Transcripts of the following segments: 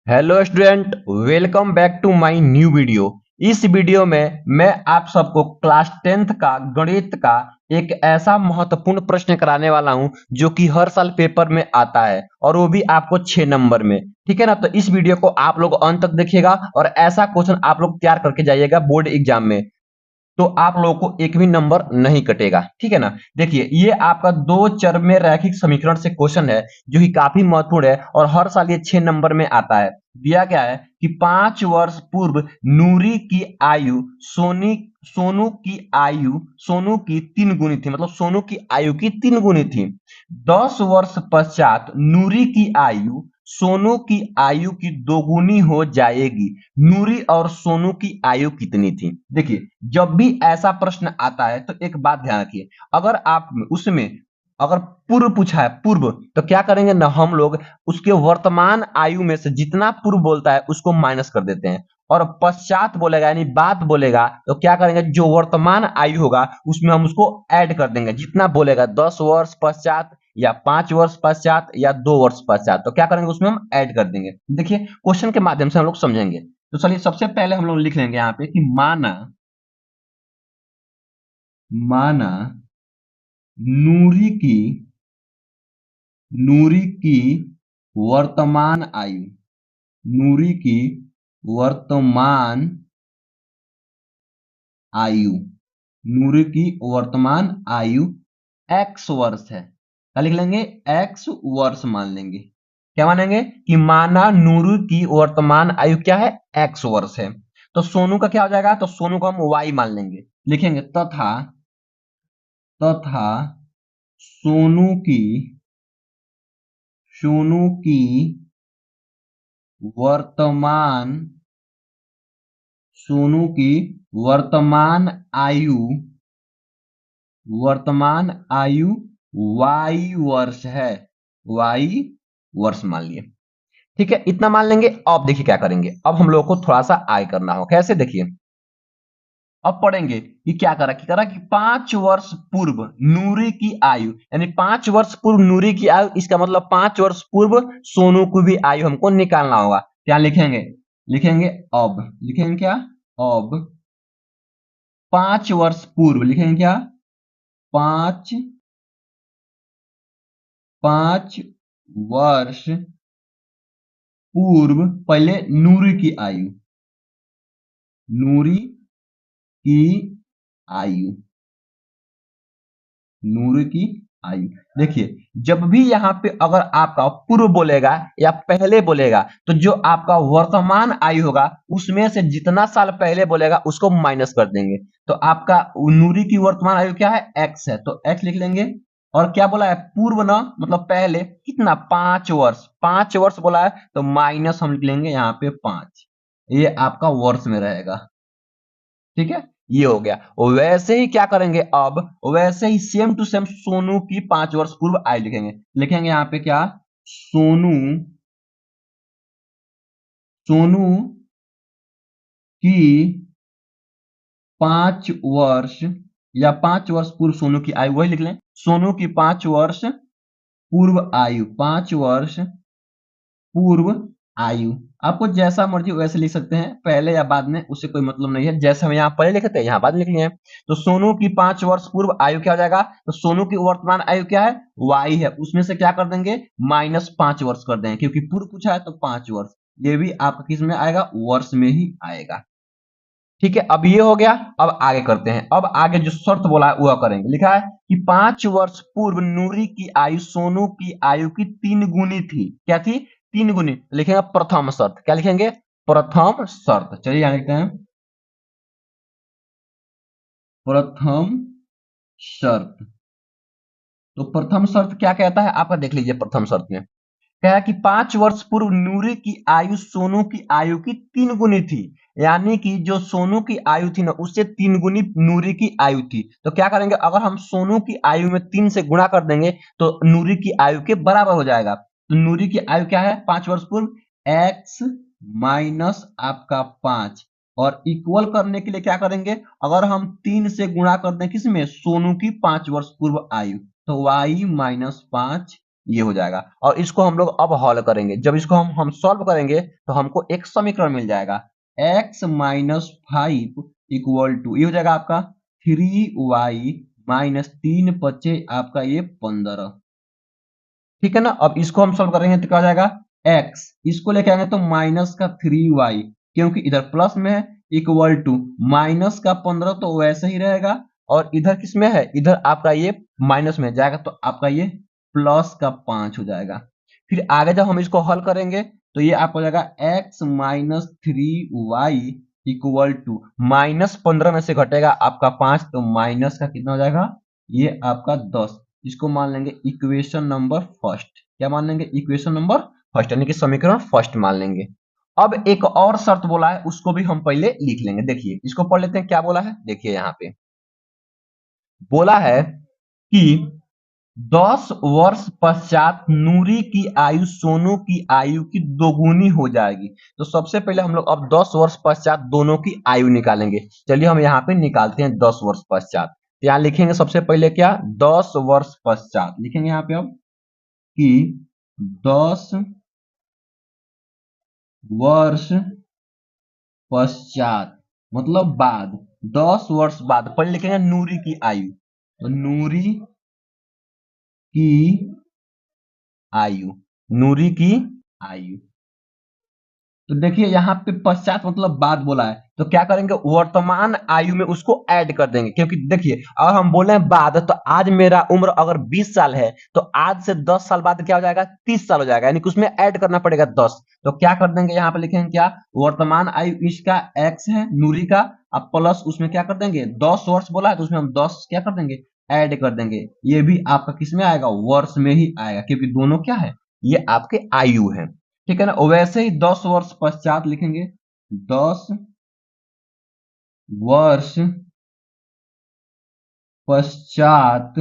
Hello student, welcome back to my new video. इस video में मैं आप सबको क्लास 10th का गणित का एक ऐसा महत्वपूर्ण प्रश्न कराने वाला हूं जो कि हर साल पेपर में आता है और वो भी आपको 6 नंबर में। ठीक है ना। तो इस वीडियो को आप लोग अंत तक देखिएगा और ऐसा क्वेश्चन आप लोग तैयार करके जाइएगा बोर्ड एग्जाम में, तो आप लोगों को एक भी नंबर नहीं कटेगा। ठीक है ना। देखिए, ये आपका दो चर में रैखिक समीकरण से क्वेश्चन है जो कि काफी महत्वपूर्ण है और हर साल ये 6 नंबर में आता है। दिया गया है कि 5 वर्ष पूर्व नूरी की आयु सोनू की 3 गुनी थी, मतलब सोनू की आयु की 3 गुनी थी। 10 वर्ष पश्चात नूरी की आयु सोनू की आयु की 2 गुनी हो जाएगी। नूरी और सोनू की आयु कितनी थी? देखिए, जब भी ऐसा प्रश्न आता है तो एक बात ध्यान रखिए, अगर आप उसमें अगर पूर्व पूछा है पूर्व, तो क्या करेंगे ना, हम लोग उसके वर्तमान आयु में से जितना पूर्व बोलता है उसको माइनस कर देते हैं, और पश्चात बोलेगा यानी बात बोलेगा तो क्या करेंगे, जो वर्तमान आयु होगा उसमें हम उसको ऐड कर देंगे। जितना बोलेगा 10 वर्ष पश्चात या 5 वर्ष पश्चात या 2 वर्ष पश्चात, तो क्या करेंगे उसमें हम ऐड कर देंगे। देखिए, क्वेश्चन के माध्यम से हम लोग समझेंगे। तो चलिए, सबसे पहले हम लोग लिख लेंगे यहाँ पे कि माना माना नूरी की नूरी की वर्तमान आयु नूरी की वर्तमान आयु नूरी की वर्तमान आयु x वर्ष है। क्या लिख लेंगे? x वर्ष मान लेंगे। क्या मानेंगे कि माना नूरी की वर्तमान आयु क्या है? x वर्ष है। तो सोनू का क्या हो जाएगा? तो सोनू को हम y मान लेंगे। लिखेंगे तथा तथा सोनू की सोनू की वर्तमान सोनू की वर्तमान आयु y वर्ष है। y वर्ष मान लिए। ठीक है, इतना मान लेंगे। अब देखिए क्या करेंगे, अब हम लोग को थोड़ा सा आगे करना हो। कैसे? देखिए, अब पढ़ेंगे कि क्या करा कि 5 वर्ष पूर्व नूरी की आयु, यानी 5 वर्ष पूर्व नूरी की आयु, इसका मतलब 5 वर्ष पूर्व सोनू की भी आयु हमको निकालना होगा। क्या लिखेंगे? लिखेंगे अब लिखेंगे क्या? अब 5 वर्ष पूर्व लिखेंगे क्या? पांच 5 वर्ष पूर्व, पहले नूरी की आयु नूरी की आयु। देखिए, जब भी यहाँ पे अगर आपका पूर्व बोलेगा या पहले बोलेगा, तो जो आपका वर्तमान आयु होगा उसमें से जितना साल पहले बोलेगा उसको माइनस कर देंगे। तो आपका नूरी की वर्तमान आयु क्या है? x है, तो x लिख लेंगे। और क्या बोला है? पूर्व ना, मतलब पहले कितना? 5 वर्ष। 5 वर्ष बोला है तो माइनस हम लिख लेंगे यहाँ पे 5। ये आपका वर्ष में रहेगा। ठीक है, ये हो गया। वैसे ही क्या करेंगे, अब वैसे ही सेम टू सेम सोनू की 5 वर्ष पूर्व आयु लिखेंगे। लिखेंगे यहाँ पे क्या? सोनू सोनू की 5 वर्ष या 5 वर्ष पूर्व सोनू की आयु, वही लिख लें। सोनू की 5 वर्ष पूर्व आयु, 5 वर्ष पूर्व आयु। आपको जैसा मर्जी वैसे लिख सकते हैं, पहले या बाद में, उससे कोई मतलब नहीं है। जैसे हम यहाँ पहले लिखे थे यहाँ बाद में लिख लिए। तो सोनू की 5 वर्ष पूर्व आयु क्या हो जाएगा? तो सोनू की वर्तमान आयु क्या है? y है, उसमें से क्या कर देंगे? -5 वर्ष कर देंगे, क्योंकि पूर्व पूछा है तो 5 वर्ष। ये भी आपका किस में आएगा? वर्ष में ही आएगा। ठीक है, अब ये हो गया। अब आगे करते हैं। अब आगे जो शर्त बोला है वह करेंगे। लिखा है कि 5 वर्ष पूर्व नूरी की आयु सोनू की आयु की 3 गुनी थी। क्या थी? 3 गुनी। लिखेंगे प्रथम शर्त। क्या लिखेंगे? प्रथम शर्त। चलिए यहां लिखते हैं प्रथम शर्त। तो प्रथम शर्त क्या कहता है आपका? देख लीजिए, प्रथम शर्त में क्या है कि 5 वर्ष पूर्व नूरी की आयु सोनू की आयु की 3 गुनी थी। यानी कि जो सोनू की आयु थी ना, उससे 3 गुनी नूरी की आयु थी। तो क्या करेंगे, अगर हम सोनू की आयु में 3 से गुणा कर देंगे तो नूरी की आयु के बराबर हो जाएगा। तो नूरी की आयु क्या है 5 वर्ष पूर्व? x माइनस आपका 5। और इक्वल करने के लिए क्या करेंगे, अगर हम 3 से गुणा कर दें किसमें? सोनू की 5 वर्ष पूर्व आयु, तो y माइनस 5 ये हो जाएगा। और इसको हम लोग अब हल करेंगे। जब इसको हम सॉल्व करेंगे तो हमको एक समीकरण मिल जाएगा, x माइनस 5 इक्वल टू, ये हो जाएगा आपका 3y माइनस 3 पचे आपका ये 15। ठीक है ना। अब इसको हम सॉल्व करेंगे तो क्या हो जाएगा, x, इसको लेके आएंगे तो माइनस का 3y, क्योंकि इधर प्लस में है, इक्वल टू माइनस का 15 तो वैसे ही रहेगा, और इधर किस में है, इधर आपका ये माइनस में जाएगा तो आपका ये प्लस का 5 हो जाएगा। फिर आगे जब हम इसको हल करेंगे तो ये आपको हो जाएगा x minus 3y equal to minus 15 में से घटेगा आपका 5, तो माइनस का कितना हो जाएगा, ये आपका 10। इसको मान लेंगे इक्वेशन नंबर फर्स्ट। क्या मान लेंगे, इक्वेशन नंबर फर्स्ट, यानी कि समीकरण फर्स्ट मान लेंगे। अब एक और शर्त बोला है, उसको भी हम पहले लिख लेंगे। देखिए इसको पढ़ लेते हैं, क्या बोला है, देखिए यहाँ पे बोला है कि 10 वर्ष पश्चात नूरी की आयु सोनू की आयु की दोगुनी हो जाएगी। तो सबसे पहले हम लोग अब 10 वर्ष पश्चात दोनों की आयु निकालेंगे। चलिए हम यहाँ पे निकालते हैं 10 वर्ष पश्चात। तो यहाँ लिखेंगे सबसे पहले क्या, 10 वर्ष पश्चात लिखेंगे यहाँ पे अब कि 10 वर्ष पश्चात मतलब बाद, 10 वर्ष बाद पहले लिखेंगे नूरी की आयु, तो नूरी की आयु, नूरी की आयु। तो देखिए यहाँ पे पश्चात मतलब बाद बोला है, तो क्या करेंगे, वर्तमान आयु में उसको ऐड कर देंगे। क्योंकि देखिए अगर हम बोले बाद, तो आज मेरा उम्र अगर 20 साल है, तो आज से 10 साल बाद क्या हो जाएगा, 30 साल हो जाएगा, यानी कि उसमें ऐड करना पड़ेगा 10। तो क्या कर देंगे, यहाँ पे लिखेंगे क्या, वर्तमान आयु इसका x है नूरी का, अब प्लस उसमें क्या कर देंगे, 10 वर्ष बोला है तो उसमें हम 10 क्या कर देंगे, ऐड कर देंगे। ये भी आपका किस में आएगा, वर्ष में ही आएगा, क्योंकि दोनों क्या है, ये आपके आयु है। ठीक है ना। वैसे ही 10 वर्ष पश्चात लिखेंगे, 10 वर्ष पश्चात,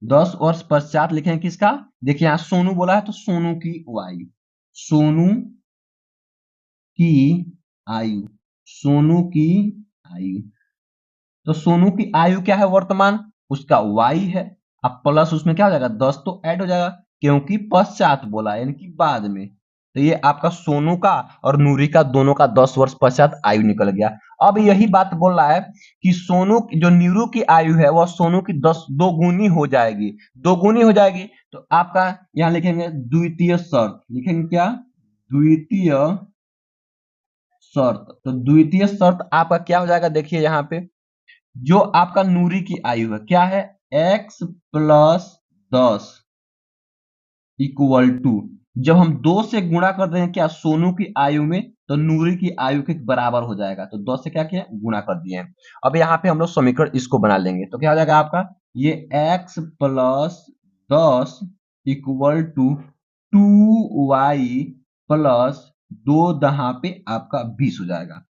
10 वर्ष पश्चात लिखेंगे किसका, देखिए यहां सोनू बोला है तो सोनू की आयु, सोनू की आयु, सोनू की आयु। तो सोनू की आयु क्या है वर्तमान, उसका y है, अब प्लस उसमें क्या हो जाएगा, 10 तो ऐड हो जाएगा, क्योंकि पश्चात बोला है यानी कि बाद में। तो ये आपका सोनू का और नूरी का दोनों का 10 वर्ष पश्चात आयु निकल गया। अब यही बात बोल रहा है कि सोनू जो नीरू की आयु है वह सोनू की 10 दो गुनी हो जाएगी, दो गुनी हो जाएगी। तो आपका यहाँ लिखेंगे द्वितीय शर्त, लिखेंगे क्या, द्वितीय शर्त। तो द्वितीय शर्त आपका क्या हो जाएगा, देखिए यहाँ पे जो आपका नूरी की आयु है क्या है, x प्लस 10 इक्वल टू, जब हम 2 से गुणा कर देंगे क्या सोनू की आयु में, तो नूरी की आयु के बराबर हो जाएगा। तो 10 से क्या किया, गुणा कर दिए हैं। अब यहाँ पे हम लोग समीकरण इसको बना लेंगे, तो क्या हो जाएगा आपका, ये x plus 10 equal to 2y plus 2 दहा पे आपका 20 हो जाएगा।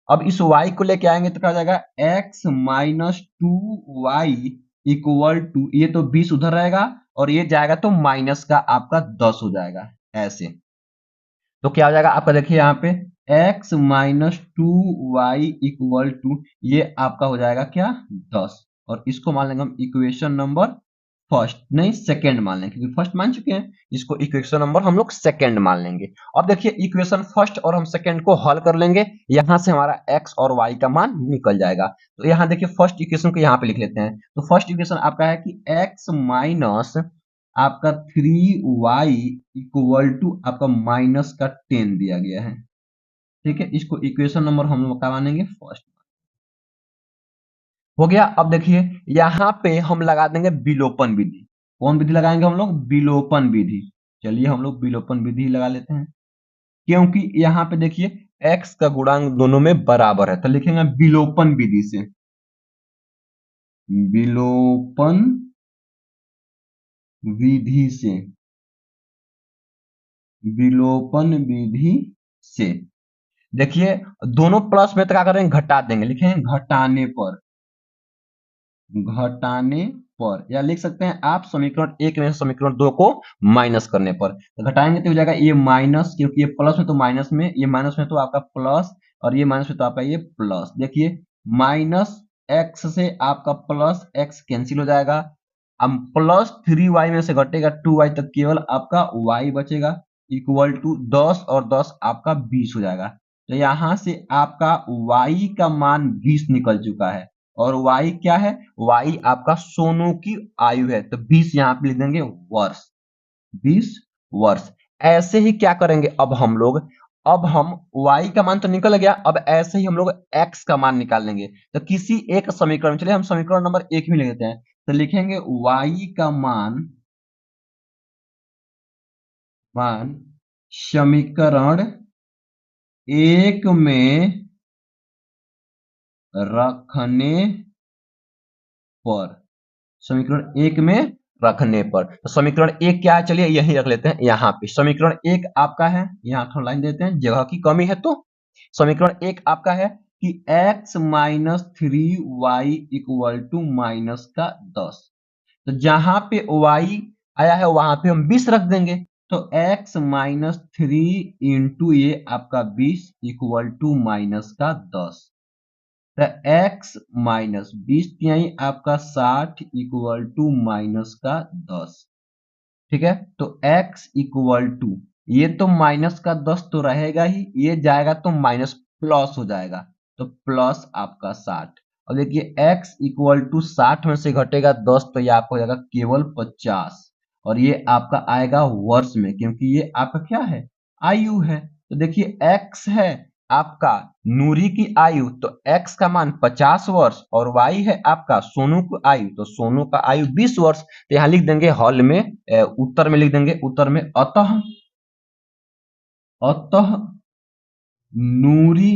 अब इस y को लेके आएंगे तो क्या हो जाएगा, x minus 2y equal to, ये तो 20 उधर रहेगा और ये जाएगा तो माइनस का आपका 10 हो जाएगा ऐसे। तो क्या हो जाएगा आपका, देखिए यहाँ पे x minus 2y equal to, ये आपका हो जाएगा क्या, 10। और इसको मान लेंगे हम इक्वेशन नंबर फर्स्ट, नहीं सेकंड मान लेंगे, क्योंकि फर्स्ट मान चुके हैं, इसको इक्वेशन नंबर हम लोग सेकंड मान लेंगे। अब देखिए इक्वेशन फर्स्ट और हम सेकंड को हल कर लेंगे, यहां से हमारा x और y का मान निकल जाएगा। तो यहाँ देखिए फर्स्ट इक्वेशन को यहाँ पे लिख लेते हैं। तो फर्स्ट इक्वेशन आपका है कि x माइनस आपका 3y इक्वल टू आपका माइनस का 10 दिया गया है। ठीक है, इसको इक्वेशन नंबर हम लोग क्या मानेंगे, फर्स्ट हो गया। अब देखिए यहाँ पे हम लगा देंगे विलोपन विधि। कौन विधि लगाएंगे हम लोग, विलोपन विधि। चलिए हम लोग विलोपन विधि लगा लेते हैं, क्योंकि यहाँ पे देखिए x का गुणांक दोनों में बराबर है, तो लिखेंगे विलोपन विधि से, विलोपन विधि से, विलोपन विधि से। देखिए दोनों प्लस में तो क्या करेंगे, घटा देंगे, लिखेंगे घटाने पर, घटाने पर, या लिख सकते हैं आप समीकरण 1 में समीकरण 2 को माइनस करने पर। तो घटाएंगे तो हो जाएगा ये माइनस, क्योंकि ये प्लस में तो माइनस में, ये माइनस में तो आपका प्लस, और ये माइनस में तो आपका ये प्लस। देखिए माइनस एक्स से आपका प्लस एक्स कैंसिल हो जाएगा, अब प्लस 3y में से घटेगा 2y, तक केवल आपका y बचेगा इक्वल टू 10 और 10 आपका 20 हो जाएगा। तो यहां से आपका y का मान 20 निकल चुका है और y क्या है, y आपका सोनू की आयु है, तो 20 यहाँ पे लिख देंगे वर्ष, 20 वर्ष। ऐसे ही क्या करेंगे अब हम लोग, अब हम y का मान तो निकल गया, अब ऐसे ही हम लोग x का मान निकाल लेंगे। तो किसी एक समीकरण, चलिए हम समीकरण नंबर 1 में ले लेते हैं, तो लिखेंगे y का मान समीकरण 1 में रखने पर, समीकरण 1 में रखने पर, तो समीकरण 1 क्या है, चलिए यही रख लेते हैं यहाँ पे। समीकरण 1 आपका है, यहाँ थोड़ा लाइन देते हैं, जगह की कमी है, तो समीकरण 1 आपका है कि x minus 3y equal to minus का 10। तो जहां पे y आया है वहां पे हम 20 रख देंगे, तो x माइनस 3 इंटू ये आपका 20 इक्वल टू माइनस का 10। तो x माइनस 20 तिहाई आपका 60 इक्वल टू माइनस का 10। ठीक है, तो x इक्वल टू, ये तो माइनस का 10 तो रहेगा ही, ये जाएगा तो माइनस प्लस हो जाएगा, तो प्लस आपका 60। और देखिए x इक्वल टू 60 में से घटेगा 10, तो ये आपका हो जाएगा केवल 50, और ये आपका आएगा वर्ष में, क्योंकि ये आपका क्या है, आयु है। तो देखिए x है आपका नूरी की आयु, तो x का मान 50 वर्ष, और y है आपका सोनू की आयु, तो सोनू का आयु 20 वर्ष। तो यहाँ लिख देंगे हॉल में, उत्तर में लिख देंगे, उत्तर में अतः, अतः नूरी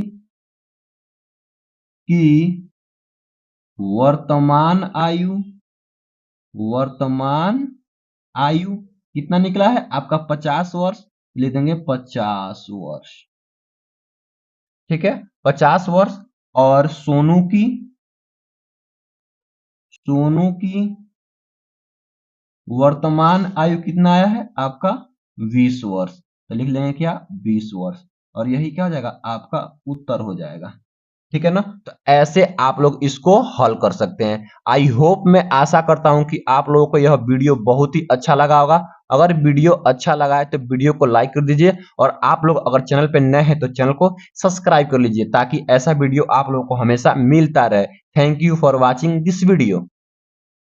की वर्तमान आयु, वर्तमान आयु कितना निकला है आपका 50 वर्ष, लिख देंगे 50 वर्ष। ठीक है, 50 वर्ष। और सोनू की, सोनू की वर्तमान आयु कितना आया है आपका 20 वर्ष, तो लिख लेंगे क्या 20 वर्ष, और यही क्या हो जाएगा आपका उत्तर हो जाएगा। ठीक है ना, तो ऐसे आप लोग इसको हल कर सकते हैं। आई होप, मैं आशा करता हूं कि आप लोगों को यह वीडियो बहुत ही अच्छा लगा होगा। अगर वीडियो अच्छा लगा है तो वीडियो को लाइक कर दीजिए, और आप लोग अगर चैनल पे नए हैं तो चैनल को सब्सक्राइब कर लीजिए, ताकि ऐसा वीडियो आप लोगों को हमेशा मिलता रहे। Thank you for watching this video.